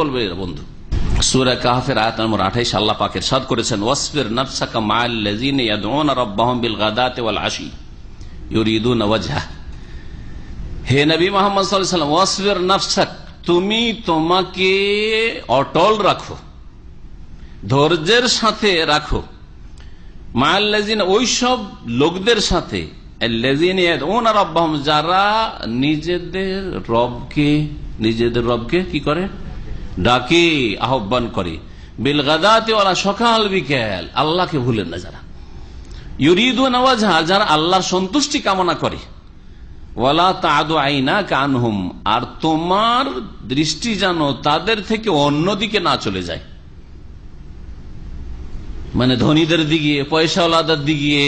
বলবে বন্ধু। সূরা কাহফের আয়াত নম্বর 28 আল্লাহ পাক ইরশাদ করেছেন, ওয়াসবির নাফসাকা মাআল্লাযীনা ইয়াদউনা রাব্বাহুম বিল গাদাতি ওয়াল আশি ইউরিদুনা ওয়াজহা। হে নবী মুহাম্মদ সাল্লাল্লাহু আলাইহি ওয়াসাল্লাম, ওয়াসবির নাফসাক, তুমি তোমাকে অটল রাখো, ধৈর্যের সাথে রাখো, মাআল্লাযীনা, ওই সব লোকদের সাথে, আল্লাযীনা ইয়াদউনা রাব্বাহুম, যারা নিজেদের রবকে কি করে, ডাকে, আহ্বান করে, বিল গাদাতি ওয়ালা, সকাল বিকেল, আল্লাহকে ভুলেন না যারা, ইউরিদুনা ওয়াজহা, যারা আল্লাহর সন্তুষ্টি কামনা করে, ওয়ালা তা'দু আইনাকা আনহুম, আর তোমার দৃষ্টি যেন তাদের থেকে অন্যদিকে না চলে যায়, মানে ধনীদের দিকে, পয়সাওয়ালাদের দিকে,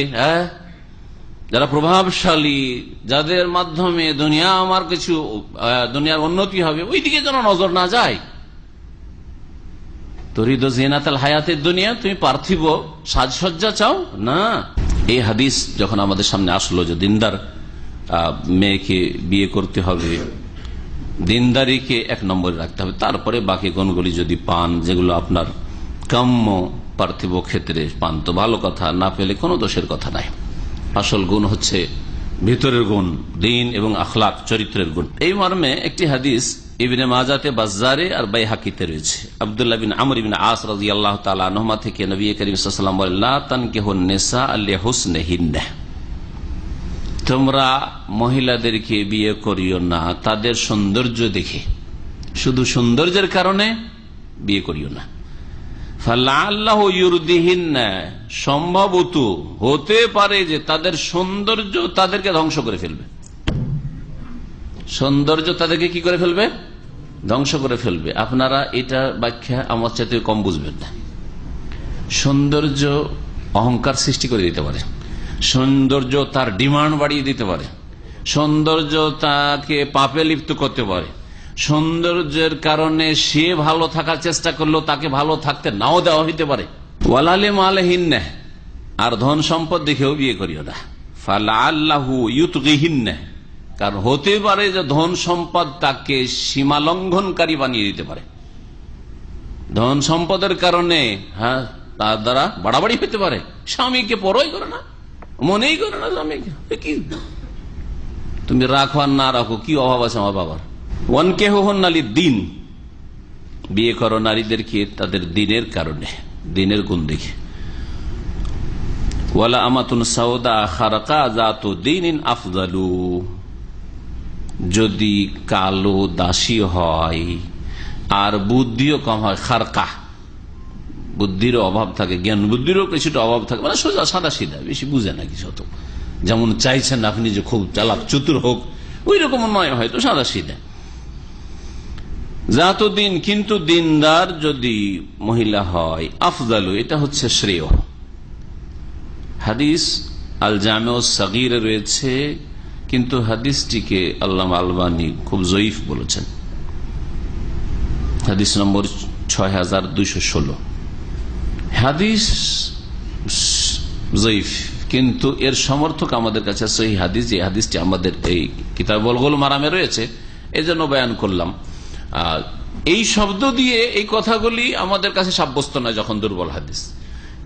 যারা প্রভাবশালী, যাদের মাধ্যমে দুনিয়ার উন্নতি হবে, ওই দিকে যেন নজর না যায়। তরিদ জিনাতাল হায়াতের দুনিয়া, তুমি পার্থিব সাজসজ্জা চাও না। এই হাদিস যখন আমাদের সামনে আসলো যে দিনদার মেয়েকে বিয়ে করতে হবে, দিনদারিকে এক নম্বরে রাখতে হবে, তারপরে বাকি গুণগুলি যদি পান, যেগুলো আপনার কাম্য পার্থিব ক্ষেত্রে পান তো ভালো কথা, না পেলে কোনো দোষের কথা নাই। আসল গুণ হচ্ছে ভিতরের গুণ, দ্বীন এবং আখলাক, চরিত্রের গুণ। এই মর্মে একটি হাদিস ইবনে মাজাতে, বাজ্জারে আর বাইহাকিতে রয়েছে। আব্দুল্লাহ বিন আমর ইবনে আস রাদিয়াল্লাহু তাআলা আনহুমা থেকে নবী করিম সাল্লাল্লাহু আলাইহি ওয়াসাল্লাম বলেন, লা তানকিহুন নিসা লিহুসনিহিন্না, তোমরা মহিলাদেরকে বিয়ে করিও না তাদের সৌন্দর্য দেখে, শুধু সৌন্দর্যের কারণে বিয়ে করিও না। ফালাআল্লাহু ইউরদিহিন্না, সম্ভবত হতে পারে যে তাদের সৌন্দর্য তাদেরকে ধ্বংস করে ফেলবে, সৌন্দর্য তাদেরকে কি করে ফেলবে, ধ্বংস করে ফেলবে। আপনারা এটা ব্যাখ্যা আমার চাইতে কম বুঝবেন না। সৌন্দর্য অহংকার সৃষ্টি করে দিতে পারে, সৌন্দর্য তার ডিমান্ড বাড়িয়ে দিতে পারে, সৌন্দর্য তাকে পাপে লিপ্ত করতে পারে, সৌন্দর্যের কারণে সে ভালো থাকার চেষ্টা করলেও তাকে ভালো থাকতে নাও দেওয়া হইতে পারে। ওয়ালালে মালহিন্না, আর ধন সম্পদ দেখেও বিয়ে করিও না। ফালাআল্লাহু ইউতগিহিন্না, কারণ হতে পারে যে ধন সম্পদ তাকে সীমা লঙ্ঘনকারী বানিয়ে দিতে পারে। ধন সম্পদের কারণে তার দ্বারা বাড়াবাড়ি হতে পারে, স্বামীকে পরই করে না, মনেই করে না স্বামীকে, কি তুমি রাখো আর না রাখো, কি অভাব আছে আমার বাবার। ওয়ানকিহুহুন্না লিদ্দীন, বিয়ে করো নারীদেরকে তাদের দিনের কারণে, দিনের গুণ দেখে। ওয়ালা আমাতুন সাউদা খারকা যাতু দীনিন আফজালু, যদি কালো দাসী হয় আর বুদ্ধিও কম হয়, খারকা, বুদ্ধির অভাব থাকে, জ্ঞান বুদ্ধিরও কিছুটা অভাব থাকে, মানে সোজা সাদা সিধা, বেশি বুঝে না কিছু, তো যেমন চাইছেন আপনি যে খুব চালাক চতুর হোক, ওই রকম নয়, হয়তো সাদা সিধা। জাতুদ্দিন, কিন্তু দিনদার যদি মহিলা হয়, আফজালু, এটা হচ্ছে শ্রেয়। হাদিস আল জামে সাগীরে রয়েছে, কিন্তু হাদিসটিকে আল্লামা আলবানী খুব জয়ীফ বলেছেন। হাদিস নম্বর 6216, হাদিস জয়ীফ, কিন্তু এর সমর্থক আমাদের কাছে সহিহ হাদিস, যে হাদিসটি আমাদের এই কিতাব বুলুগুল মারামে রয়েছে, এজন্য বয়ান করলাম। এই শব্দ দিয়ে এই কথাগুলি আমাদের কাছে সাব্যস্ত নয় যখন দুর্বল হাদিস,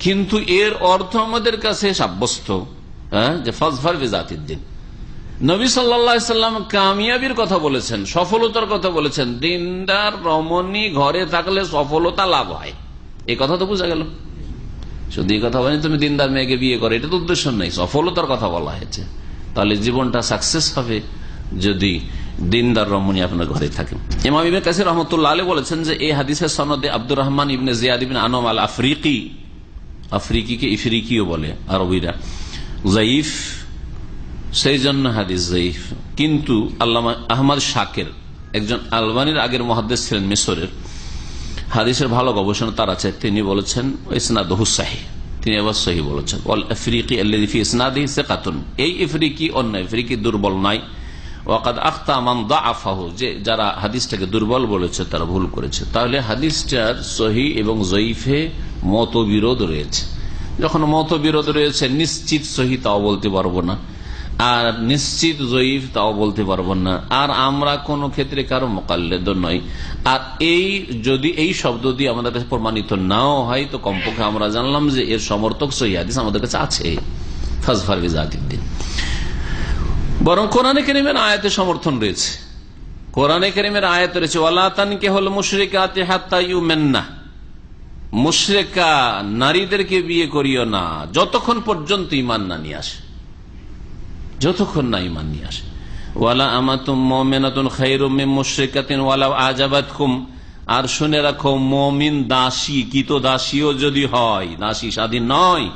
কিন্তু এর অর্থ আমাদের কাছে সাব্যস্ত, যে ফাজফার বিজাতিদ্দিন। নবী সাল্লাল্লাহু আলাইহি সাল্লাম কামিয়াবির কথা বলেছেন, সফলতার কথা বলেছেন, দিনদার রমণী ঘরে থাকলে সফলতা লাভ হয়, এই কথা তো বোঝা গেল। শুধু এই কথা বলেন তুমি দিনদার মেয়েকে বিয়ে করে, এটা তো উদ্দেশ্য নেই, সফলতার কথা বলা হয়েছে। তাহলে জীবনটা সাকসেস হবে যদি দিনদার রমণী আপনার ঘরে থাকে। ইমাম ইবনে কাসির রাহমাতুল্লাহ আলাইহি বলেছেন যে এই হাদিসের সনদে আব্দুর রহমান ইবনে জিয়াদ ইবনে আনম আল আফ্রিকি, আফ্রিকিকে ইফরিকিও বলে আরবিরা, যায়ীফ, সেই জন্য হাদিস যায়ীফ। কিন্তু আল্লামা আহমদ শাকির, একজন আলবানির আগের মুহাদ্দিস ছিলেন মিশরের, হাদিসের ভালো গবেষণা তার আছে, তিনি বলেছেন ইসনাদুহু সহিহ, তিনি আবার সহিহ বলেছেন। ওয়াল আফ্রিকি আল্লাযী ফি ইসনাদিহি সিকাতুন, এই আফ্রিকি অন্য আফ্রিকি দুর্বল নাই। ওয়াকাদ আখতা মান দাআফাহু, যে যারা হাদিসটাকে দুর্বল বলেছে তারা ভুল করেছে। তাহলে হাদিসটার সহিহ এবং জয়ীফে মতবিরোধ রয়েছে। যখন মতবিরোধ রয়েছে, নিশ্চিত সহিহ তাও বলতে পারবো না, আর নিশ্চিত জয়ীফ তাও বলতে পারবো না, আর আমরা কোন ক্ষেত্রে কারো মোকাল্লেদ নই। আর যদি এই শব্দ দিয়ে আমাদের কাছে প্রমাণিত নাও হয়, তো কমপক্ষে আমরা জানলাম যে এর সমর্থক সহিহ হাদিস আমাদের কাছে আছে। ফাজফার বিযাতিদ্দিন। বরং কোরআনে কারীমের আয়াতে সমর্থন রয়েছে। কোরআনে কারীমের আয়াত রয়েছে, ওয়ালা তানকিহুল মুশরিকাতি হাত্তা ইউমিন্না, মুশরিকা নারীদেরকে বিয়ে করিও না যতক্ষণ পর্যন্ত ঈমান না নিয়ে আসে, যতক্ষণ না ঈমান নিয়ে আসে। ওয়ালা আমাতুম মুমিনাতুন খায়রুম মিন মুশরিকাতিন ওয়ালাউ আজাবাতকুম, আর শুনে রাখো মুমিন দাসী, কিত দাসীও যদি হয়, দাসী স্বাধীন নয়,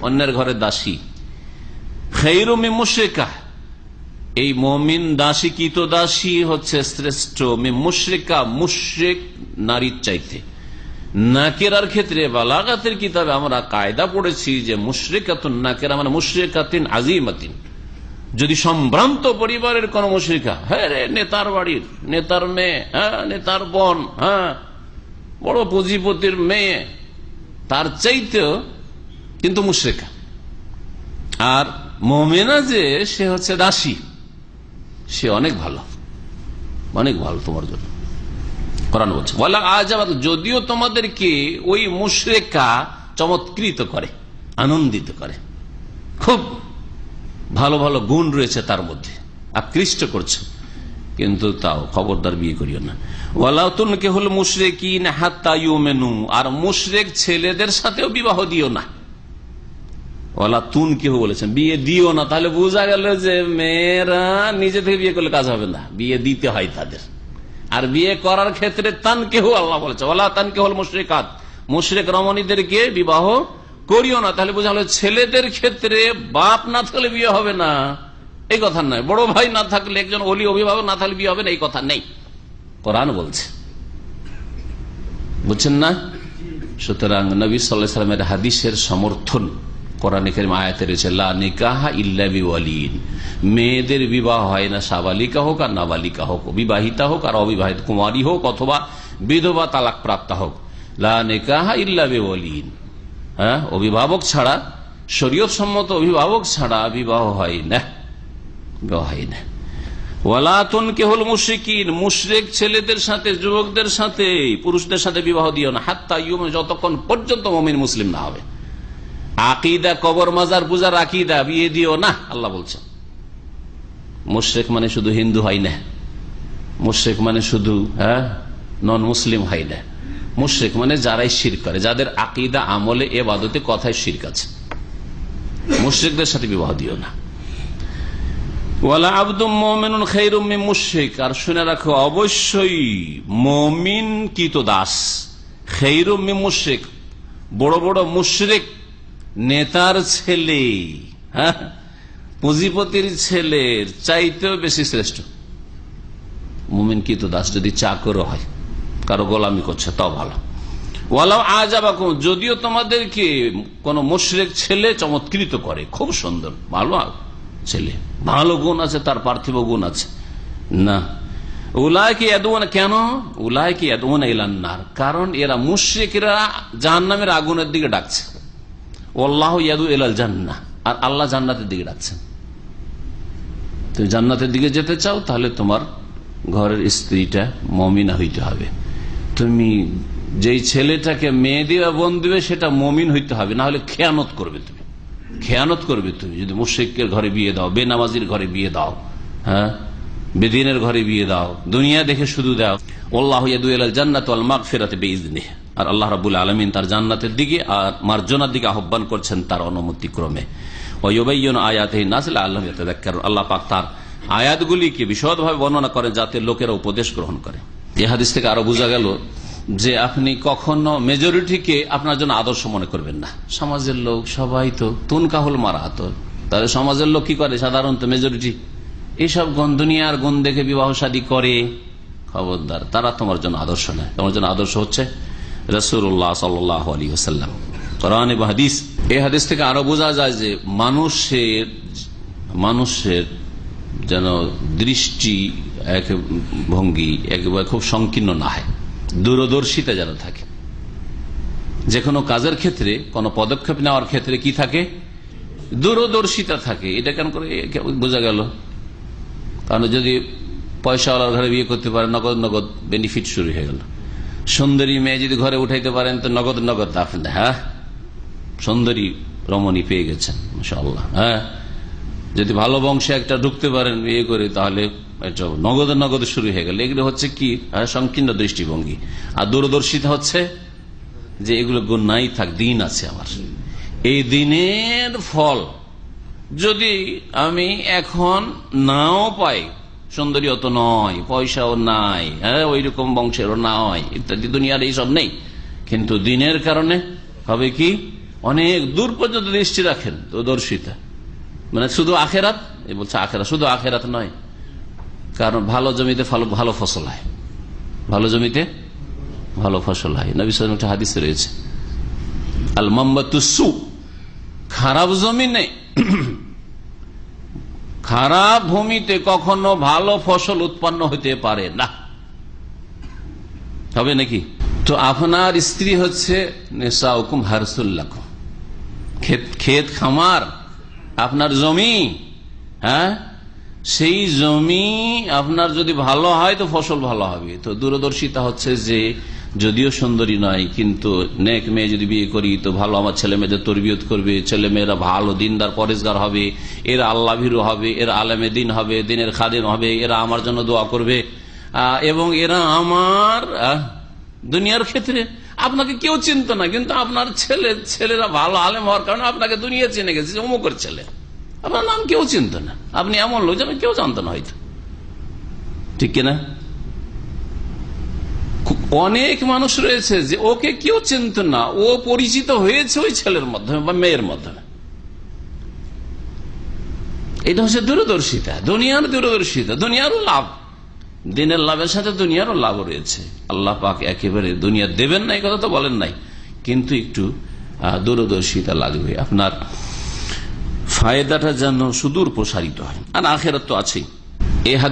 অন্যের ঘরে দাসী, খায়রুম মিন মুশরিকা, এই মুমিন দাসী কিত দাসী হচ্ছে শ্রেষ্ঠ, মিন মুশরিকা, মুশরিক নারীর চাইতে। নাকেরার ক্ষেত্রে বালাগাতের কিতাবে আমরা কায়দা পড়েছি যে মুশরিকাতুন নাকেরা মানে মুশরিকাতিন আযীমাতিন, যদি সম্ভ্রান্ত পরিবারের কোন মুশরিকা, হ্যাঁ রে নেতার বাড়ির, নেতার মেয়ে, হ্যাঁ নেতার বোন, হ্যাঁ বড় পুঁজিপতির মেয়ে, তার চাইতেও কিন্তু মুশরিকা। আর মুমিনা যে সে হচ্ছে দাসী, সে অনেক ভালো, অনেক ভালো তোমার জন্য। কোরআন বলছে ওয়ালা আজাবাত, যদিও তোমাদেরকে ওই মুশরিকা চমৎকৃত করে, আনন্দিত করে, খুব ভালো ভালো গুণ রয়েছে তার মধ্যে, আকৃষ্ট করছে, কিন্তু তাও খবরদার বিয়ে করিও না। ওয়ালাউ তুনকিহুল মুশরিকিন হাত্তা ইউমিনু, আর মুশরিক ছেলেদের সাথেও বিবাহ দিও না। ওয়ালা তুনকিহু বলেছেন, বিয়ে দিও না, তাহলে বোঝা গেল যে মেয়েরা নিজে থেকে বিয়ে করলে কাজ হবে না, বিয়ে দিতে হয় তাদের। আর বিয়ে করার ক্ষেত্রে তানকিহু, আল্লাহ বলেছে ওয়ালা তানকিহুল মুশরিকাত, মুশরিক রমণীদেরকে বিবাহ করিও না। তাহলে বোঝা গেল ছেলেদের ক্ষেত্রে বাপ না থাকলে বিয়ে হবে না এই কথা নয়, বড় ভাই না থাকলে, একজন ওলি অভিভাবক না থাকলে বিয়ে হবে না এই কথা নেই, কোরআন বলছে, বুঝছেন না? সুতরাং নবী সাল্লাল্লাহু আলাইহি ওয়াসাল্লামের হাদিসের সমর্থন কোরআনে কারীম আয়াতে রয়েছে, লা নিকাহা ইল্লা বিওয়ালিন, মেয়েদের বিবাহ হয় না, সাবালিকা হোক আর নাবালিকা হোক, বিবাহিতা হোক আর অবিবাহিত, কুমারী হোক অথবা বিধবা তালাক প্রাপ্তা হোক। লা নিকাহা ইল্লা বিওয়ালিন, হ্যাঁ অভিভাবক ছাড়া, শরীয়ত সম্মত অভিভাবক ছাড়া বিবাহ হয় না, বিবাহ হয় না। ওয়ালা তুনকিহুল মুশরিকিন, মুশরিক ছেলেদের সাথে, যুবকদের সাথে, পুরুষদের সাথে বিবাহ দিও না, হাত্তা ইউমিনু, যতক্ষণ পর্যন্ত মুমিন মুসলিম না হবে। আকীদা, কবর মাজার পূজার আকীদা, বিয়ে দিও না, আল্লাহ বলছেন। মুশরিক মানে শুধু হিন্দু হয় না, মুশরিক মানে শুধু নন মুসলিম হয় না, মুশরিক মানে যারাই শিরক করে, যাদের আকীদা, আমলে, ইবাদতে, কথায় শিরক আছে, মুশরিকদের সাথে বিবাহ দিও না। ওয়ালা আবদুম মুমিনুন খায়রুম মিন মুশরিক, আর শুনে রাখো অবশ্যই মুমিন কিত দাস, খায়রুম মিন মুশরিক, বড় বড় মুশরিক নেতার ছেলে, হ্যাঁ পুঁজিপতির ছেলের চাইতেও বেশি শ্রেষ্ঠ মুমিন কিত দাস, যদি চাকরও হয়, কারো গোলামি করছে তাও ভালো। ওয়ালাউ আজাবাকুম, যদিও তোমাদেরকে কোন মুশরিক ছেলে চমৎকৃত করে, খুব সুন্দর ভালো ছেলে, ভালো গুণ আছে, তার পার্থিব গুণ আছে না, উলাইকা ইয়াদউনা, কেন উলাইকা ইয়াদউনা ইলান নার, কারণ এরা মুশরিকরা জাহান্নামের আগুনের দিকে ডাকছে। আল্লাহু ইয়াদউ ইলাল জান্নাহ, আর আল্লাহ জান্নাতের দিকে ডাকছেন। তুমি জান্নাতের দিকে যেতে চাও, তাহলে তোমার ঘরের স্ত্রীটা মুমিনা হইতে হবে। তুমি যেই ছেলেটাকে মেয়ে দিবে, বোন দিবে, সেটা মুমিন হইতে হবে, না হলে খেয়ানত করবে তুমি, খেয়ানত করবে তুমি যদি মুশরিকের ঘরে বিয়ে দাও, বেনামাজির ঘরে বিয়ে দাও, হ্যাঁ বেদিনের ঘরে বিয়ে দাও, দুনিয়া দেখে শুধু দাও। আল্লাহু ইয়াদউ ইলাল জান্নাতি ওয়াল মাগফিরাতি বিইজনিহি, আর আল্লাহ রাব্বুল আলামিন তার জান্নাতের দিকে আর মার্জনার দিকে আহ্বান করছেন তার অনুমতি ক্রমে। ওয়া ইউবাইয়িনু আয়াতিহি লিন-নাস লাআল্লাহুম ইয়াতাযাক্কারুন, আল্লাহ পাক তার আয়াতগুলিকে বিশদভাবে বর্ণনা করেন যাতে লোকেরা উপদেশ গ্রহণ করে। এই হাদিস থেকে আরো বোঝা গেল যে আপনি কখনো মেজরিটিকে আপনার জন্য আদর্শ মনে করবেন না। সমাজের লোক সবাই তো তুনকাহুল মারাত, তাহলে সমাজের লোক কি করে, সাধারণত মেজরিটি এইসব দুনিয়ার গুণ দেখে বিবাহ শাদী করে, খবরদার, তারা তোমার জন্য আদর্শ নয়। তোমার জন্য আদর্শ হচ্ছে রাসূলুল্লাহ সাল্লাল্লাহু আলাইহি ওয়াসাল্লাম, কোরআন এবং হাদিস। এই হাদিস থেকে আরো বোঝা যায় যে মানুষের যেন দৃষ্টি এক ভঙ্গি একেবারে খুব সংকীর্ণ না হয়, দূরদর্শিতা যেন থাকে। যে কোনো কাজের ক্ষেত্রে, কোনো পদক্ষেপ নেওয়ার ক্ষেত্রে কি থাকে, দূরদর্শিতা থাকে। এটা কেন করে বোঝা গেল? কারণ যদি পয়সাওয়ালার ঘরে বিয়ে করতে পারেন, নগদ নগদ বেনিফিট শুরু হয়ে গেল। সুন্দরী মেয়ে যদি ঘরে উঠাইতে পারেন তো নগদ নগদ আপনি, হ্যাঁ, সুন্দরী রমণী পেয়ে গেছেন, মাশাআল্লাহ। হ্যাঁ, যদি ভালো বংশে একটা ঢুকতে পারেন বিয়ে করে, তাহলে নগদ নগদ শুরু হয়ে গেল। এগুলো হচ্ছে কি সংকীর্ণ দৃষ্টিভঙ্গি। আর দূরদর্শিতা হচ্ছে যে এগুলো গুণ নাই থাক, দিন আছে আমার। এই দিনের ফল যদি আমি এখন নাও পাই, সুন্দরী অত নয়, পয়সাও নাই, হ্যাঁ, ওই রকম বংশেরও নয়, ইত্যাদি, দুনিয়ার এইসব নেই, কিন্তু দিনের কারণে হবে কি অনেক দূর পর্যন্ত দৃষ্টি রাখেন। দূরদর্শিতা মানে শুধু আখেরাত, এ বলছে আখেরাত, শুধু আখেরাত নয়, কারণ ভালো জমিতে ভালো ফসল হয়, ভালো জমিতে ভালো ফসল হয়। নবী সাল্লাল্লাহু আলাইহি ওয়াসাল্লাম একটা হাদিসে রয়েছে, আল মাম্বাতুসু, খারাপ জমিনে, খারাপ ভূমিতে কখনো ভালো ফসল উৎপন্ন হতে পারে না। হবে নাকি? তো আপনার স্ত্রী হচ্ছে নিসাউকুম হারসুল লাকুম, ক্ষেত খামার, আপনার জমি, হ্যাঁ, সেই জমি আপনার যদি ভালো হয় তো ফসল ভালো হবে। তো দূরদর্শিতা হচ্ছে যে যদিও সুন্দরী নয়, কিন্তু নেক মেয়ে যদি বিয়ে করি তো ভালো আমার ছেলে মেয়েদের তরবিয়ত করবে, ছেলে মেয়েরা ভালো দিনদার পরেশগার হবে, এরা আল্লাহ ভীরু হবে, এরা আলেমে দিন হবে, দিনের খাদেম হবে, এরা আমার জন্য দোয়া করবে, এবং এরা আমার দুনিয়ার ক্ষেত্রে, আপনাকে কেউ চিনত না, কিন্তু আপনার ছেলেরা ভালো আলেম হওয়ার কারণে আপনাকে দুনিয়া চিনে গেছে, অমুকের ছেলে, আপনার নাম কেউ চিনত না, আপনি এমন লোক যেন কেউ জানত না হয়তো, ঠিক কিনা? অনেক মানুষ রয়েছে যে ওকে কেউ চিনত না, ও পরিচিত হয়েছে ওই ছেলের মাধ্যমে বা মেয়ের মাধ্যমে। এটা হচ্ছে দূরদর্শিতা, দুনিয়ার দূরদর্শিতা, দুনিয়ারও লাভ, দিনের লাভের সাথে দুনিয়ারও লাভ রয়েছে। আল্লাহ পাক একেবারে দুনিয়া দেবেন না এই কথা তো বলেন নাই, কিন্তু একটু দূরদর্শিতা লাগবে, আপনার ফায়দাটা যেন সুদূর প্রসারিত হয়। আর আখেরাত তো আছেই। এই হাদিস